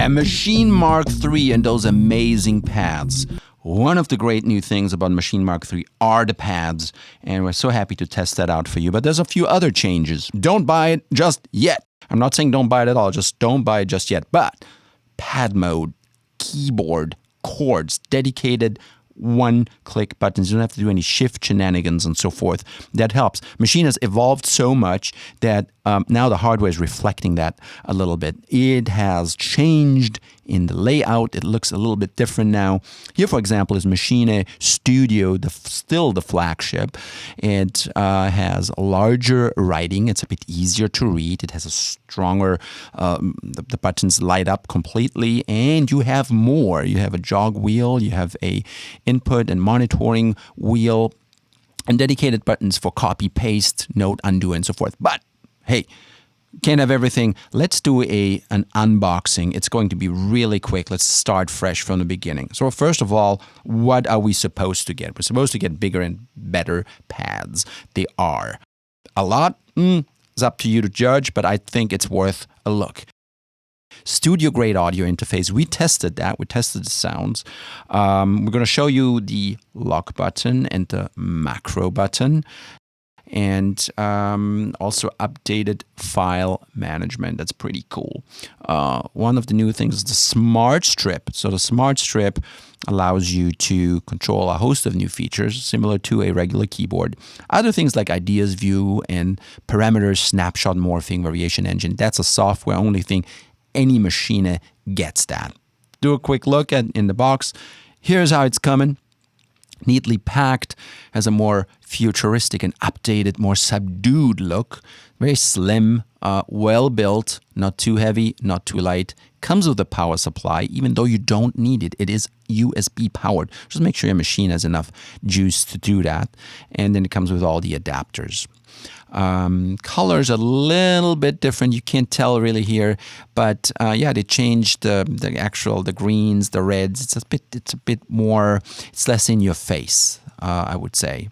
Yeah, Maschine MK3 and those amazing pads. One of the great new things about Maschine MK3 are the pads, and we're so happy to test that out for you. But there's a few other changes. Don't buy it just yet. I'm not saying don't buy it at all, just don't buy it just yet. But pad mode, keyboard, chords, dedicated one-click buttons. You don't have to do any shift shenanigans and so forth. That helps. Maschine has evolved so much that now the hardware is reflecting that a little bit. It has changed in the layout. It looks a little bit different now. Here, for example, is Maschine Studio, still the flagship. It has larger writing. It's a bit easier to read. It has a stronger, the buttons light up completely, and you have more. You have a jog wheel, you have a input and monitoring wheel, and dedicated buttons for copy, paste, note, undo, and so forth. But hey, can't have everything. Let's do an unboxing. It's going to be really quick. Let's start fresh from the beginning. So first of all, what are we supposed to get? We're supposed to get bigger and better pads. They are. A lot? It's up to you to judge, but I think it's worth a look. Studio-grade audio interface. We tested that. We tested the sounds. We're going to show you the lock button and the macro button. And also updated file management. That's pretty cool. One of the new things is the Smart Strip. So the Smart Strip allows you to control a host of new features similar to a regular keyboard. Other things like Ideas View and Parameters, Snapshot Morphing, Variation Engine. That's a software-only thing. Any Maschine gets that. Do a quick look in the box. Here's how it's coming. Neatly packed, has a more futuristic and updated, more subdued look. Very slim, well built, not too heavy, not too light. Comes with a power supply, even though you don't need it. It is USB powered. Just make sure your machine has enough juice to do that. And then it comes with all the adapters. Colors a little bit different. You can't tell really here, but yeah, they changed the greens, the reds. It's a bit more. It's less in your face, I would say.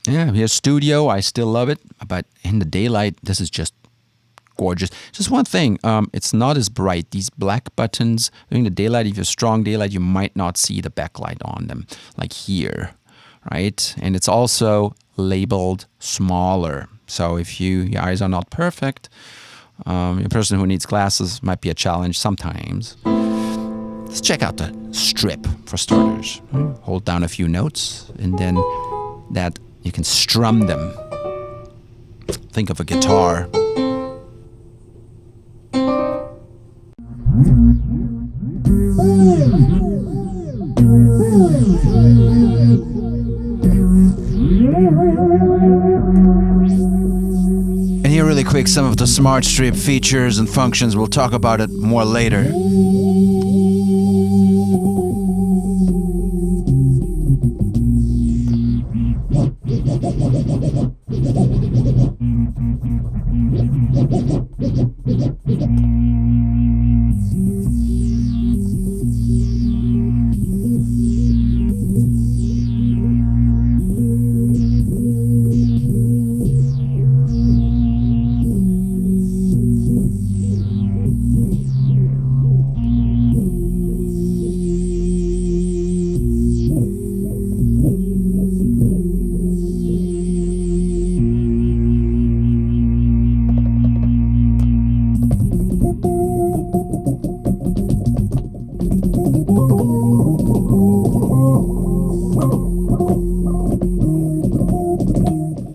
Yeah, here's Studio. I still love it, but in the daylight, this is just gorgeous. Just one thing, it's not as bright. These black buttons during the daylight, if you're strong daylight, you might not see the backlight on them, like here, right? And it's also labeled smaller. So if your eyes are not perfect, a person who needs glasses might be a challenge sometimes. Let's check out the strip for starters. Hold down a few notes, and then that you can strum them. Think of a guitar. And here really quick, some of the Smart Strip features and functions. We'll talk about it more later.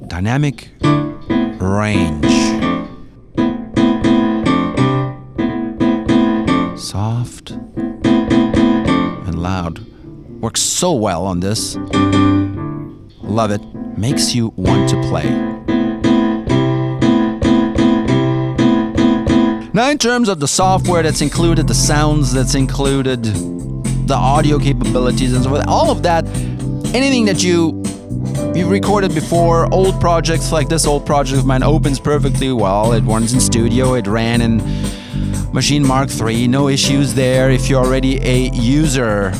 Dynamic range. Soft and loud. Works so well on this. Love it. Makes you want to play. Now in terms of the software that's included, the sounds that's included, the audio capabilities and so forth, all of that, anything that you've recorded before, old projects like this old project of mine opens perfectly well. It runs in Studio, it ran in Maschine MK3, no issues there if you're already a user.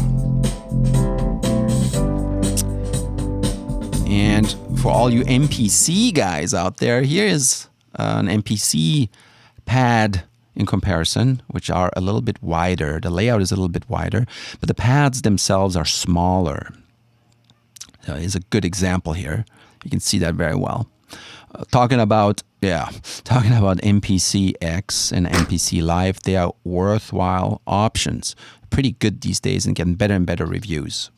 And for all you MPC guys out there, here is an MPC pad in comparison, which are a little bit wider. The layout is a little bit wider, but the pads themselves are smaller. So here's a good example here. You can see that very well. Talking about MPC X and MPC Live, they are worthwhile options. Pretty good these days and getting better and better reviews.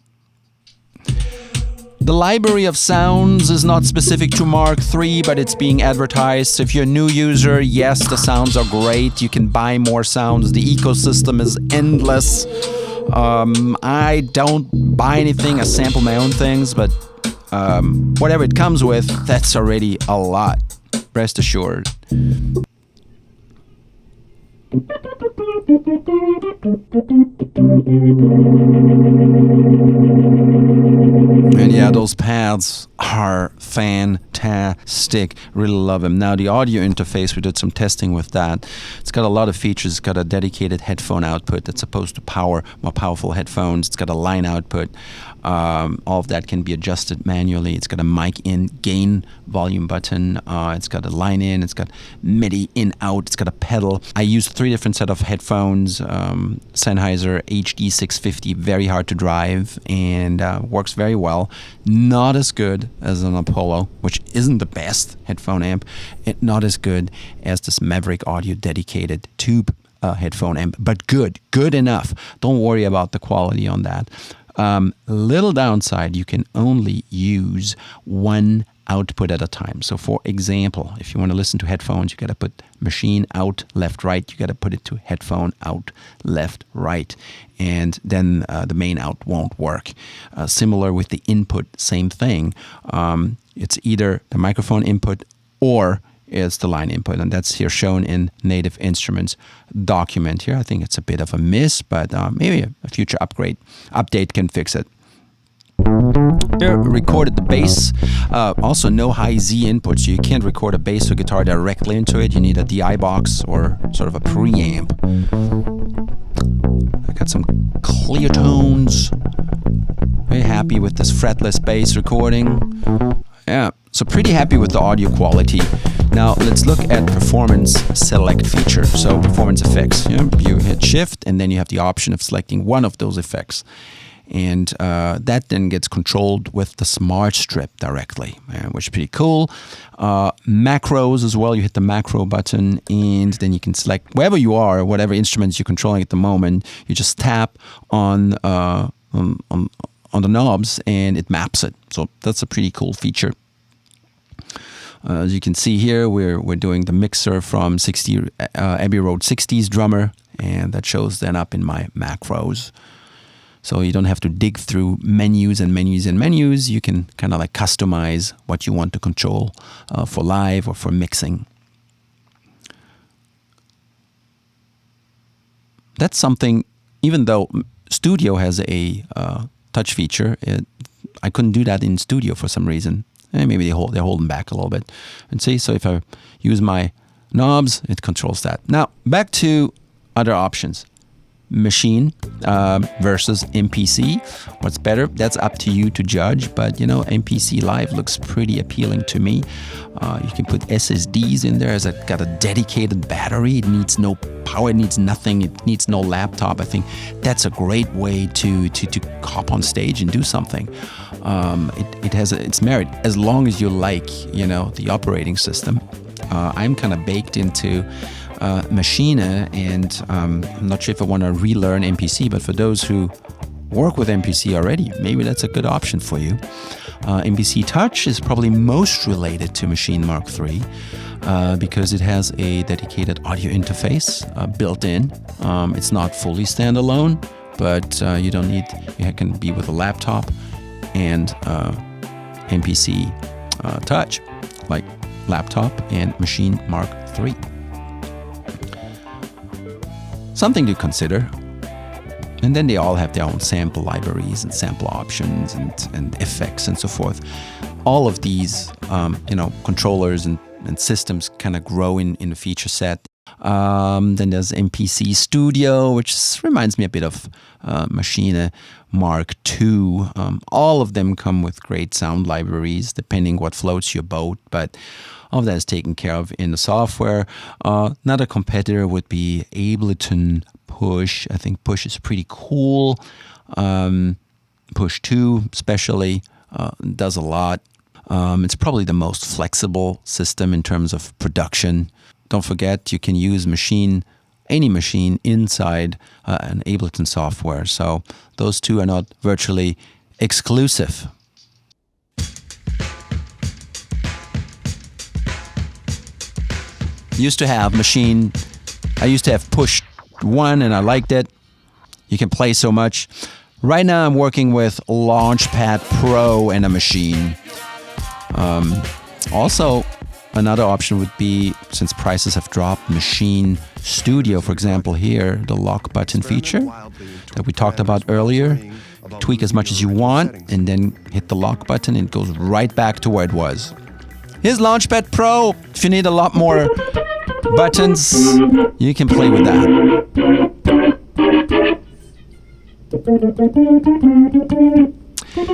The library of sounds is not specific to Mark III, but it's being advertised. So if you're a new user, yes, the sounds are great. You can buy more sounds. The ecosystem is endless. I don't buy anything. I sample my own things, but whatever it comes with, that's already a lot. Rest assured. And yeah, those pads are fantastic. Really love them. Now the audio interface, we did some testing with that. It's got a lot of features. It's got a dedicated headphone output that's supposed to power more powerful headphones. It's got a line output. All of that can be adjusted manually. It's got a mic in, gain, volume button. It's got a line in. It's got MIDI in, out. It's got a pedal. I used 3 different set of headphones. Sennheiser HD 650, very hard to drive and works very well. Not as good as an Apollo, which isn't the best headphone amp. And not as good as this Maverick Audio dedicated tube headphone amp, but good enough. Don't worry about the quality on that. Little downside, you can only use one output at a time. So for example, if you want to listen to headphones, you got to put machine out, left, right. You got to put it to headphone out, left, right. And then the main out won't work. Similar with the input, same thing. It's either the microphone input or it's the line input, and that's here shown in Native Instruments document here. I think it's a bit of a miss, but maybe a future update can fix it. Here, recorded the bass. Also, no high Z input, so you can't record a bass or guitar directly into it. You need a DI box or sort of a preamp. I got some clear tones. Very happy with this fretless bass recording. Yeah, so pretty happy with the audio quality. Now let's look at performance select feature. So performance effects. You hit shift and then you have the option of selecting one of those effects. And that then gets controlled with the smart strip directly, which is pretty cool. Macros as well. You hit the macro button and then you can select wherever you are, whatever instruments you're controlling at the moment. You just tap on the knobs and it maps it. So that's a pretty cool feature. As you can see here, we're doing the mixer from Abbey Road 60s drummer, and that shows then up in my macros. So you don't have to dig through menus and menus and menus. You can kind of like customize what you want to control for live or for mixing. That's something, even though Studio has a touch feature, I couldn't do that in Studio for some reason. Maybe they're holding back a little bit. And see, so if I use my knobs, it controls that. Now, back to other options. Machine versus MPC. What's better? That's up to you to judge, but you know, MPC Live looks pretty appealing to me. You can put SSDs in there. It's got a dedicated battery. It needs no power. It needs nothing. It needs no laptop. I think that's a great way to hop on stage and do something. It has its merit as long as you like, you know, the operating system. I'm kind of baked into Maschine, and I'm not sure if I want to relearn MPC, but for those who work with MPC already, maybe that's a good option for you. MPC Touch is probably most related to Maschine Mark III because it has a dedicated audio interface built in. It's not fully standalone, but you don't need, you can be with a laptop and MPC Touch, like laptop and Maschine Mark III. Something to consider. And then they all have their own sample libraries and sample options and effects and so forth. All of these, controllers and systems kind of grow in the feature set. Then there's MPC Studio, which reminds me a bit of Maschine MK3. All of them come with great sound libraries, depending what floats your boat, but all of that is taken care of in the software. Another competitor would be Ableton Push. I think Push is pretty cool. Push 2 especially does a lot. It's probably the most flexible system in terms of production. Don't forget, you can use any machine inside an Ableton software. So those two are not virtually exclusive. I used to have Push 1 and I liked it. You can play so much. Right now I'm working with Launchpad Pro and a Maschine. Also, another option would be, since prices have dropped, Maschine Studio, for example, here, the lock button feature that we talked about earlier. Tweak as much as you want and then hit the lock button and it goes right back to where it was. Here's Launchpad Pro. If you need a lot more buttons, you can play with that.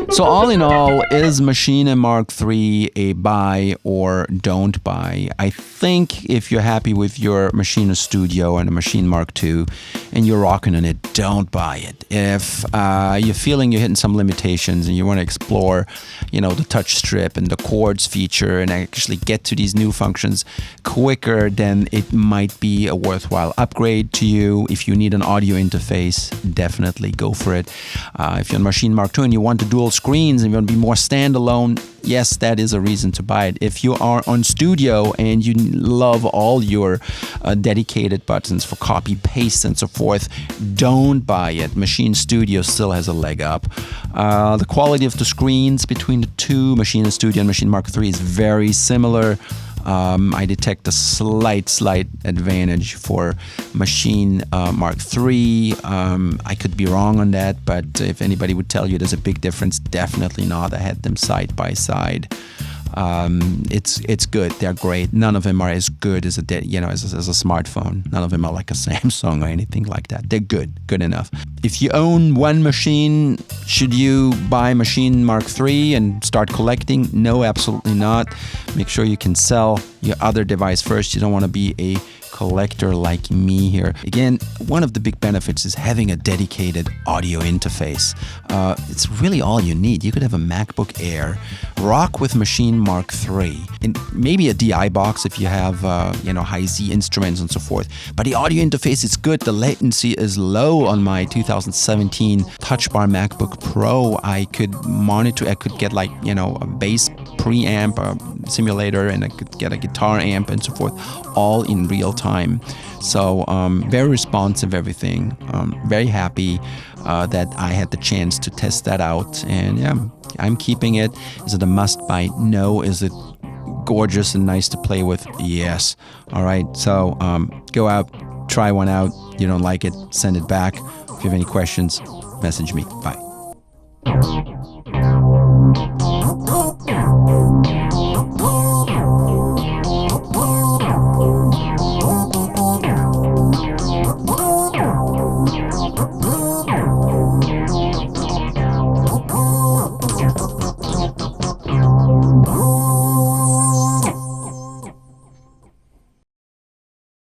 So all in all, is Maschine MK3 a buy or don't buy? I think if you're happy with your Maschine Studio and a Maschine MK2 and you're rocking on it, don't buy it. If you're feeling you're hitting some limitations and you want to explore, the touch strip and the chords feature and actually get to these new functions quicker, then it might be a worthwhile upgrade to you. If you need an audio interface, definitely go for it. If you're on Maschine MK2 and you want to dual screens and you want to be more standalone, yes, that is a reason to buy it. If you are on Studio and you love all your dedicated buttons for copy, paste, and so forth, don't buy it. Maschine Studio still has a leg up. The quality of the screens between the two, Maschine Studio and Maschine MK3, is very similar. I detect a slight advantage for Maschine MK3. I could be wrong on that, but if anybody would tell you there's a big difference, definitely not. I had them side by side. It's good. They're great. None of them are as good as a smartphone. None of them are like a Samsung or anything like that. They're good enough. If you own one machine, should you buy Maschine MK3 and start collecting? No, absolutely not. Make sure you can sell your other device first. You don't want to be a collector like me here. Again, one of the big benefits is having a dedicated audio interface. It's really all you need. You could have a MacBook Air, rock with Maschine MK3, and maybe a DI box if you have high Z instruments and so forth. But the audio interface is good. The latency is low on my 2017 Touch Bar MacBook Pro. I could get a bass preamp, a simulator, and I could get a guitar amp and so forth, all in real time. So very responsive, everything. Very happy that I had the chance to test that out, and yeah, I'm keeping it. Is it a must buy? No. Is it gorgeous and nice to play with? Yes. All right, so go out, try one out. You don't like it, send it back. If you have any questions, message me. Bye.